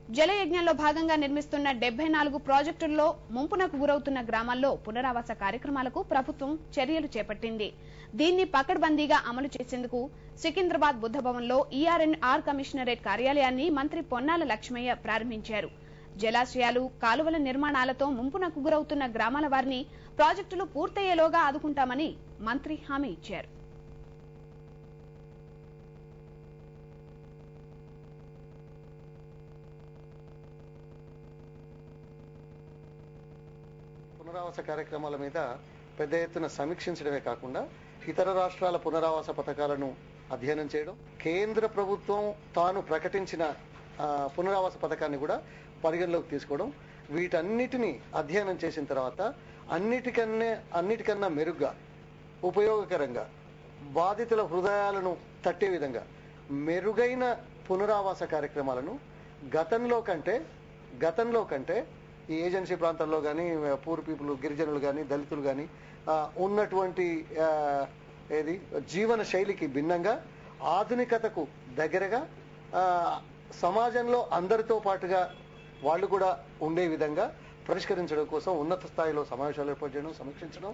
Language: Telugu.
జలయజ్ఞంలో భాగంగా నిర్మిస్తున్న 74 ప్రాజెక్టుల్లో ముంపునకు గురవుతున్న గ్రామాల్లో పునరావాస కార్యక్రమాలకు ప్రభుత్వం చర్యలు చేపట్టింది. దీన్ని పకడ్బందీగా అమలు చేసేందుకు సికింద్రాబాద్ బుద్ధభవన్లో ఈఆర్ఎన్ఆర్ కమిషనరేట్ కార్యాలయాన్ని మంత్రి పొన్నాల లక్ష్మయ్య ప్రారంభించారు. జలాశయాలు, కాలువల నిర్మాణాలతో ముంపునకు గురవుతున్న గ్రామాల వారిని ప్రాజెక్టులు పూర్తయ్యేలోగా ఆదుకుంటామని మంత్రి హామీ ఇచ్చారు. పునరావాస కార్యక్రమాల మీద పెద్ద ఎత్తున సమీక్షించడమే కాకుండా ఇతర రాష్ట్రాల పునరావాస పథకాలను అధ్యయనం చేయడం, కేంద్ర ప్రభుత్వం తాను ప్రకటించిన పునరావాస పథకాన్ని కూడా పరిగణలోకి తీసుకోవడం, వీటన్నిటిని అధ్యయనం చేసిన తర్వాత అన్నిటికన్నా మెరుగ్గా, ఉపయోగకరంగా, బాధితుల హృదయాలను తట్టే విధంగా మెరుగైన పునరావాస కార్యక్రమాలను గతంలో కంటే ఈ ఏజెన్సీ ప్రాంతాల్లో కానీ, పూర్ పీపుల్, గిరిజనులు కానీ, దళితులు కానీ ఉన్నటువంటి జీవన శైలికి భిన్నంగా, ఆధునికతకు దగ్గరగా, సమాజంలో అందరితో పాటుగా వాళ్ళు కూడా ఉండే విధంగా పరిష్కరించడం కోసం ఉన్నత స్థాయిలో సమావేశాలు ఏర్పాటు చేయడం, సమీక్షించడం.